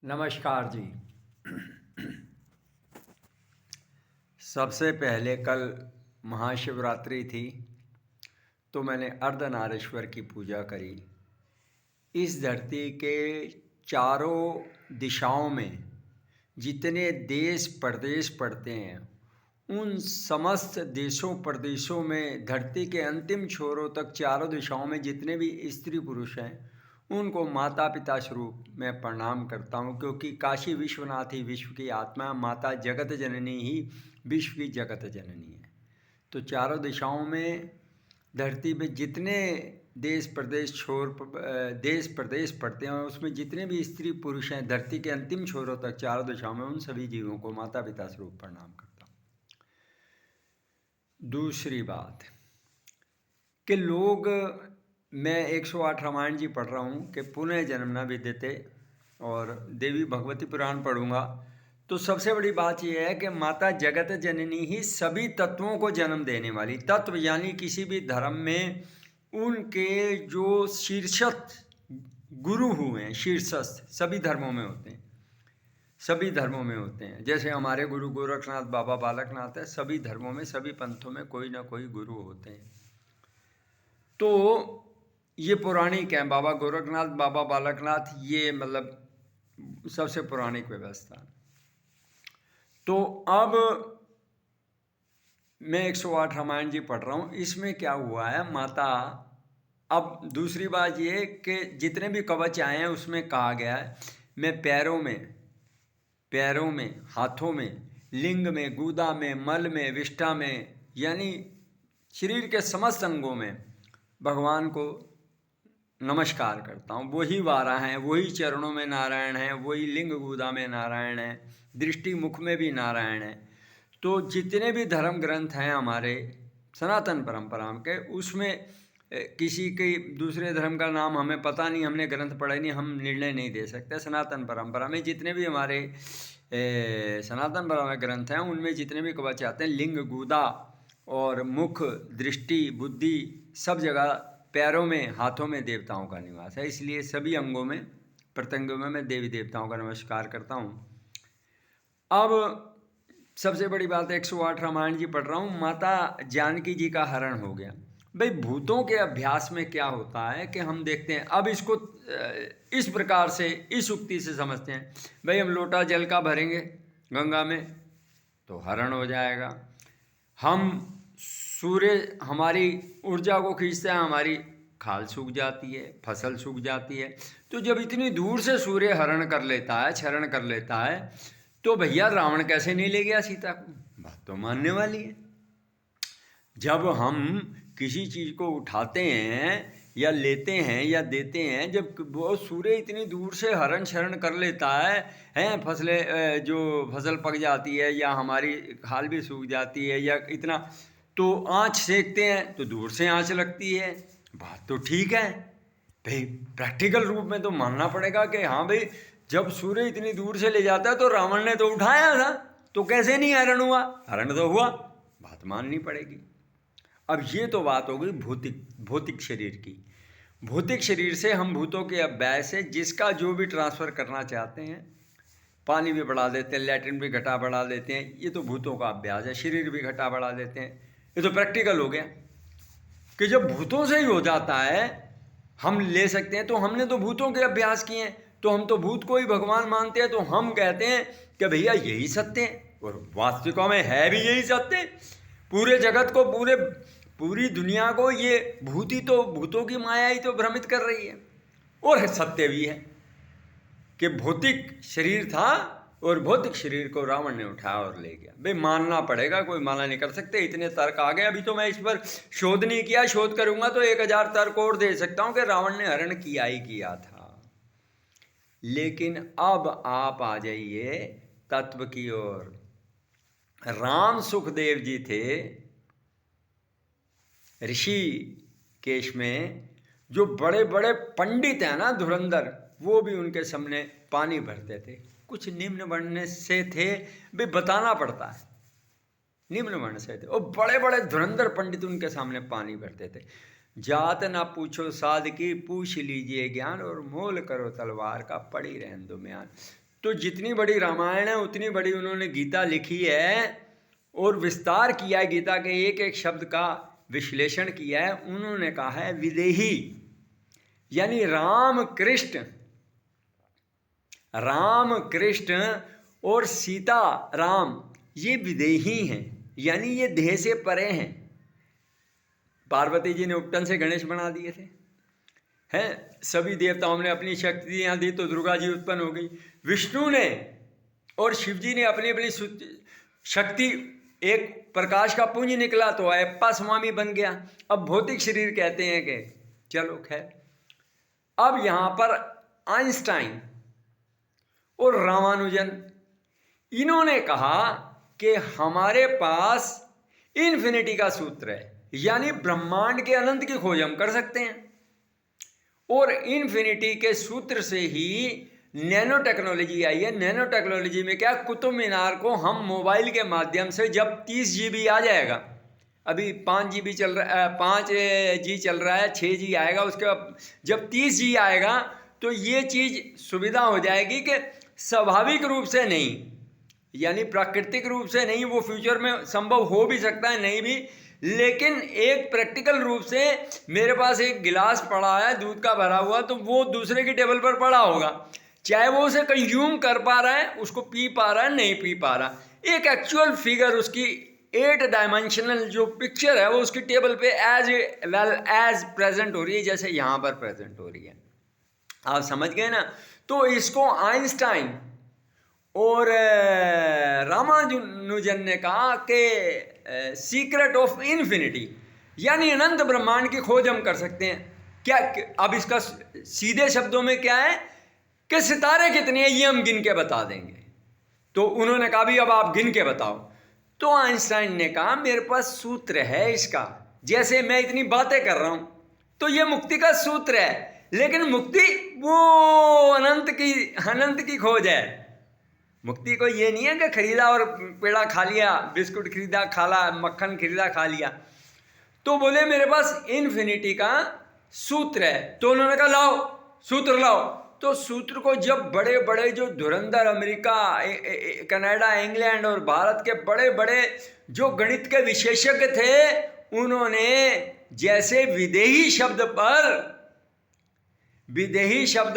नमस्कार जी। सबसे पहले कल महाशिवरात्रि थी, तो मैंने अर्धनारीश्वर की पूजा करी। इस धरती के चारों दिशाओं में जितने देश प्रदेश पड़ते हैं, उन समस्त देशों प्रदेशों में धरती के अंतिम छोरों तक चारों दिशाओं में जितने भी स्त्री पुरुष हैं, उनको माता पिता स्वरूप मैं प्रणाम करता हूँ, क्योंकि काशी विश्वनाथ ही विश्व की आत्मा, माता जगत जननी ही विश्व की जगत जननी है। तो चारों दिशाओं में धरती पे जितने देश प्रदेश पड़ते हैं, उसमें जितने भी स्त्री पुरुष हैं धरती के अंतिम छोरों तक चारों दिशाओं में, उन सभी जीवों को माता पिता स्वरूप प्रणाम करता हूँ। दूसरी बात कि लोग, मैं 108 रामायण जी पढ़ रहा हूँ कि पुनः जन्म न विद्यते, और देवी भगवती पुराण पढ़ूंगा। तो सबसे बड़ी बात यह है कि माता जगत जननी ही सभी तत्वों को जन्म देने वाली, तत्व यानी किसी भी धर्म में उनके जो शीर्षस्थ गुरु हुए हैं, शीर्षस्थ सभी धर्मों में होते हैं, सभी धर्मों में होते हैं। जैसे हमारे गुरु गोरखनाथ बाबा बालकनाथ है, सभी धर्मों में सभी पंथों में कोई ना कोई गुरु होते हैं। तो ये पौराणिक है, बाबा गोरखनाथ बाबा बालकनाथ, ये मतलब सबसे पौराणिक व्यवस्था। तो अब मैं 108 रामायण जी पढ़ रहा हूँ, इसमें क्या हुआ है माता। अब दूसरी बात ये कि जितने भी कवच आए हैं उसमें कहा गया है, मैं पैरों में, हाथों में, लिंग में, गुदा में, मल में, विष्ठा में, यानी शरीर के समस्त अंगों में भगवान को नमस्कार करता हूँ। वही वारा हैं, वही चरणों में नारायण हैं, वही लिंग गुदा में नारायण हैं, दृष्टि मुख में भी नारायण है। तो जितने भी धर्म ग्रंथ हैं हमारे सनातन परंपरा के, उसमें किसी के दूसरे धर्म का नाम हमें पता नहीं, हमने ग्रंथ पढ़े नहीं, हम निर्णय नहीं दे सकते। सनातन परंपरा में जितने भी हमारे सनातन परंपरा ग्रंथ हैं, उनमें जितने भी कवच आते हैं, लिंग गुदा और मुख, दृष्टि, बुद्धि, सब जगह पैरों में, हाथों में देवताओं का निवास है। इसलिए सभी अंगों में, प्रत्यंगों में मैं देवी देवताओं का नमस्कार करता हूँ। अब सबसे बड़ी बात, 108 रामायण जी पढ़ रहा हूँ, माता जानकी जी का हरण हो गया। भाई भूतों के अभ्यास में क्या होता है कि हम देखते हैं, अब इसको इस प्रकार से, इस उक्ति से समझते हैं। भाई हम लोटा जल का भरेंगे गंगा में तो हरण हो जाएगा, हम सूर्य हमारी ऊर्जा को खींचते हैं, हमारी खाल सूख जाती है, फसल सूख जाती है। तो जब इतनी दूर से सूर्य हरण कर लेता है, क्षरण कर लेता है, तो भैया रावण कैसे नहीं ले गया सीता को? बात तो मानने वाली है। जब हम किसी चीज़ को उठाते हैं या लेते हैं या देते हैं, जब वो सूर्य इतनी दूर से हरण क्षरण कर लेता है फसलें, जो फसल पक जाती है या हमारी खाल भी सूख जाती है या इतना, तो आँच सेकते हैं तो दूर से आँच लगती है। बात तो ठीक है भाई, प्रैक्टिकल रूप में तो मानना पड़ेगा कि हाँ भाई, जब सूर्य इतनी दूर से ले जाता है तो रावण ने तो उठाया था, तो कैसे नहीं हरण हुआ? हरण तो हुआ, बात माननी पड़ेगी। अब ये तो बात हो गई भौतिक शरीर की। भौतिक शरीर से हम भूतों के अभ्यास से जिसका जो भी ट्रांसफ़र करना चाहते हैं, पानी भी बढ़ा देते हैं, लैट्रिन भी घटा बढ़ा देते हैं, ये तो भूतों का अभ्यास है। शरीर भी घटा बढ़ा देते हैं, ये तो प्रैक्टिकल हो गया कि जब भूतों से ही हो जाता है हम ले सकते हैं। तो हमने तो भूतों के अभ्यास किए हैं, तो हम तो भूत को ही भगवान मानते हैं। तो हम कहते हैं कि भैया यही सत्य है, और वास्तविकों में है भी यही सत्य। पूरे जगत को, पूरी दुनिया को ये भूतों की माया ही तो भ्रमित कर रही है। और सत्य भी है कि भौतिक शरीर था और भौतिक शरीर को रावण ने उठाया और ले गया। भाई मानना पड़ेगा, कोई माना नहीं कर सकते, इतने तर्क आ गए। अभी तो मैं इस पर शोध नहीं किया, शोध करूंगा तो 1000 तर्क और दे सकता हूं कि रावण ने हरण किया ही किया था। लेकिन अब आप आ जाइए तत्व की ओर। राम सुखदेव जी थे ऋषि केश में, जो बड़े बड़े पंडित हैं ना, धुरंधर, वो भी उनके सामने पानी भरते थे। कुछ निम्न वर्ण से थे, भी बताना पड़ता है, निम्न वर्ण से थे, और बड़े बड़े धुरंधर पंडित उनके सामने पानी भरते थे। जात ना पूछो साध की, पूछ लीजिए ज्ञान, और मोल करो तलवार का, पड़ी रहन दो म्यान। तो जितनी बड़ी रामायण है उतनी बड़ी उन्होंने गीता लिखी है और विस्तार किया है, गीता के एक एक शब्द का विश्लेषण किया है। उन्होंने कहा है विदेही, यानी राम कृष्ण और सीता राम ये विदेही हैं, यानी ये देह से परे हैं। पार्वती जी ने उपटन से गणेश बना दिए थे, हैं, सभी देवताओं ने अपनी शक्तियाँ दी तो दुर्गा जी उत्पन्न हो गई। विष्णु ने और शिव जी ने अपनी अपनी शक्ति, एक प्रकाश का पुंज निकला तो अयप्पा स्वामी बन गया। अब भौतिक शरीर कहते हैं कि चलो खैर। अब यहाँ पर आइंस्टाइन और रामानुजन इन्होंने कहा कि हमारे पास इन्फिनिटी का सूत्र है, यानी ब्रह्मांड के अनंत की खोज हम कर सकते हैं। और इन्फिनिटी के सूत्र से ही नैनो टेक्नोलॉजी आई है। नैनो टेक्नोलॉजी में क्या, कुतुब मीनार को हम मोबाइल के माध्यम से, जब 30 GB आ जाएगा, अभी 5 GB चल रहा है, 5G चल रहा है, 6G आएगा, उसके बाद जब 30G आएगा तो ये चीज़ सुविधा हो जाएगी कि स्वाभाविक रूप से नहीं, यानी प्राकृतिक रूप से नहीं, वो फ्यूचर में संभव हो भी सकता है, नहीं भी, लेकिन एक प्रैक्टिकल रूप से मेरे पास एक गिलास पड़ा है दूध का भरा हुआ, तो वो दूसरे की टेबल पर पड़ा होगा, चाहे वो उसे कंज्यूम कर पा रहा है, उसको पी पा रहा है, नहीं पी पा रहा, एक एक्चुअल फिगर उसकी 8 डायमेंशनल जो पिक्चर है वो उसकी टेबल पे एज वेल एज प्रेजेंट हो रही है, जैसे यहाँ पर प्रेजेंट हो रही है। आप समझ गए ना। तो इसको आइंस्टाइन और रामानुजन ने कहा कि सीक्रेट ऑफ इन्फिनिटी, यानी अनंत ब्रह्मांड की खोज हम कर सकते हैं। क्या अब इसका सीधे शब्दों में क्या है कि सितारे कितने हैं ये हम गिन के बता देंगे। तो उन्होंने कहा भी अब आप गिन के बताओ। तो आइंस्टाइन ने कहा मेरे पास सूत्र है इसका, जैसे मैं इतनी बातें कर रहा हूं तो ये मुक्ति का सूत्र है, लेकिन मुक्ति वो अनंत की खोज है। मुक्ति को ये नहीं है कि खरीदा और पेड़ा खा लिया, बिस्कुट खरीदा खाला, मक्खन खरीदा खा लिया। तो बोले मेरे पास इन्फिनिटी का सूत्र है। तो उन्होंने कहा लाओ सूत्र लाओ। तो सूत्र को जब बड़े बड़े जो धुरंधर अमेरिका, कनाडा, इंग्लैंड और भारत के बड़े बड़े जो गणित के विशेषज्ञ थे, उन्होंने जैसे विदेही शब्द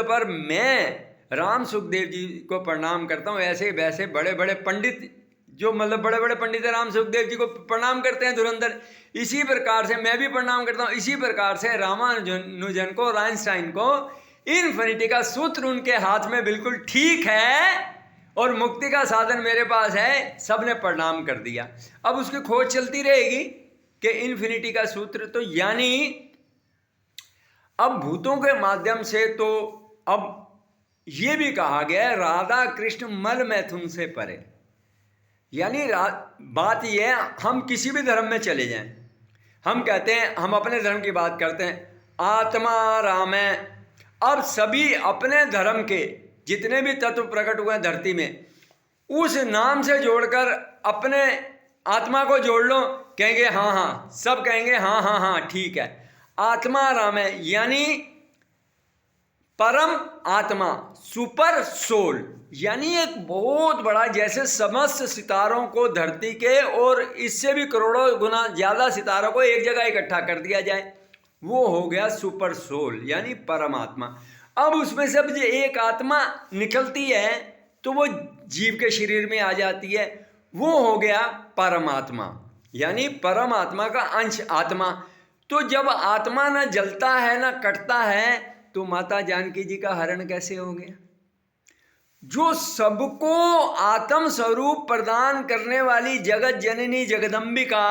पर मैं राम सुखदेव जी को प्रणाम करता हूँ, ऐसे वैसे बड़े बड़े पंडित जो मतलब बड़े बड़े पंडित राम सुखदेव जी को प्रणाम करते हैं धुरंधर, इसी प्रकार से मैं भी प्रणाम करता हूँ। इसी प्रकार से रामानुजन को, आइंस्टाइन को इन्फिनिटी का सूत्र उनके हाथ में बिल्कुल ठीक है और मुक्ति का साधन मेरे पास है, सबने प्रणाम कर दिया। अब उसकी खोज चलती रहेगी कि इन्फिनिटी का सूत्र, तो यानी अब भूतों के माध्यम से, तो अब ये भी कहा गया है राधा कृष्ण मल मैथुन से परे, यानी बात यह है हम किसी भी धर्म में चले जाएं, हम कहते हैं, हम अपने धर्म की बात करते हैं आत्मा राम है। अब सभी अपने धर्म के जितने भी तत्व प्रकट हुए हैं धरती में, उस नाम से जोड़कर अपने आत्मा को जोड़ लो, कहेंगे हाँ हाँ, सब कहेंगे हाँ हाँ हाँ ठीक है, आत्मा राम है, यानी परम आत्मा, सुपर सोल, यानी एक बहुत बड़ा, जैसे समस्त सितारों को धरती के और इससे भी करोड़ों गुना ज्यादा सितारों को एक जगह इकट्ठा कर दिया जाए, वो हो गया सुपर सोल यानी परमात्मा। अब उसमें से अब एक आत्मा निकलती है तो वो जीव के शरीर में आ जाती है, वो हो गया परमात्मा, यानी परमात्मा का अंश आत्मा। तो जब आत्मा न जलता है न कटता है तो माता जानकी जी का हरण कैसे हो गया? जो सबको आत्म स्वरूप प्रदान करने वाली जगत जननी जगदम्बिका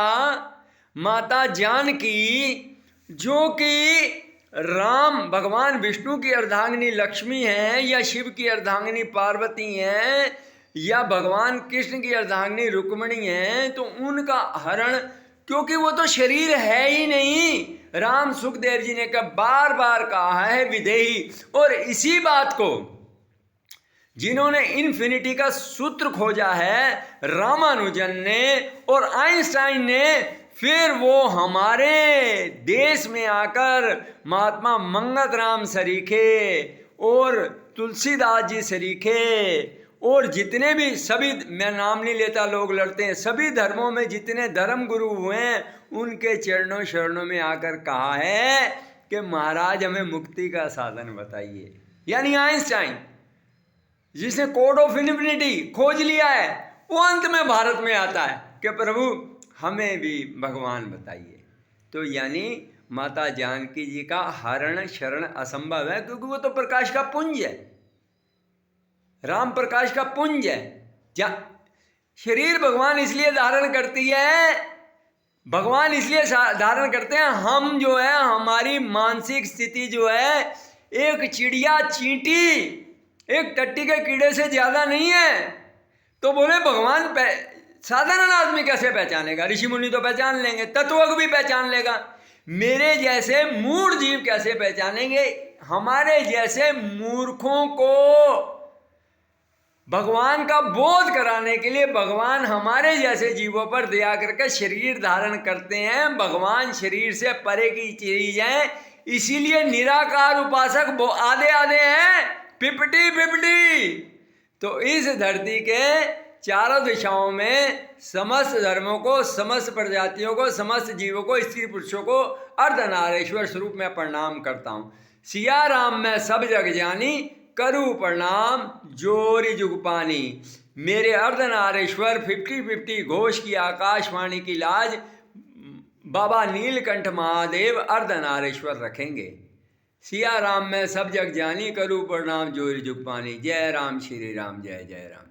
माता जानकी, जो कि राम भगवान विष्णु की अर्धांगिनी लक्ष्मी है या शिव की अर्धांगिनी पार्वती है या भगवान कृष्ण की अर्धांगिनी रुक्मिणी है, तो उनका हरण, क्योंकि वो तो शरीर है ही नहीं, राम सुखदेव जी ने बार बार कहा है विदेही। और इसी बात को जिन्होंने इन्फिनिटी का सूत्र खोजा है रामानुजन ने और आइंस्टाइन ने, फिर वो हमारे देश में आकर महात्मा मंगत राम सरीखे और तुलसीदास जी सरीखे और जितने भी सभी, मैं नाम नहीं लेता, लोग लड़ते हैं, सभी धर्मों में जितने धर्म गुरु हुए हैं उनके चरणों शरणों में आकर कहा है कि महाराज हमें मुक्ति का साधन बताइए। यानी आइंस्टाइन जिसने कोड ऑफ इन्फिनिटी खोज लिया है, वो अंत में भारत में आता है कि प्रभु हमें भी भगवान बताइए। तो यानी माता जानकी जी का हरण शरण असंभव है, क्योंकि वो तो प्रकाश का पुंज है, राम प्रकाश का पुंज है। शरीर भगवान इसलिए धारण करती है, भगवान इसलिए धारण करते हैं, हम जो है हमारी मानसिक स्थिति जो है एक चिड़िया चींटी एक टट्टी के कीड़े से ज्यादा नहीं है। तो बोले भगवान साधारण आदमी कैसे पहचानेगा? ऋषि मुनि तो पहचान लेंगे, तत्वज्ञ भी पहचान लेगा, मेरे जैसे मूढ़ जीव कैसे पहचानेंगे? हमारे जैसे मूर्खों को भगवान का बोध कराने के लिए भगवान हमारे जैसे जीवों पर दया करके शरीर धारण करते हैं। भगवान शरीर से परे की चीज है, इसीलिए निराकार उपासक आधे आधे हैं, 50-50। तो इस धरती के चारों दिशाओं में समस्त धर्मों को, समस्त प्रजातियों को, समस्त जीवों को, स्त्री पुरुषों को अर्धनारीश्वर स्वरूप में प्रणाम करता हूँ। सिया राम मैं सब जग जानी, करूँ प्रणाम जोरी जुग पानी। मेरे अर्धनारीश्वर 50-50 घोष की आकाशवाणी की लाज बाबा नीलकंठ महादेव अर्धनारीश्वर रखेंगे। सिया राम मैं सब जग जानी, करूँ प्रणाम जोरी जुग पानी। जय राम श्री राम, जय जय राम।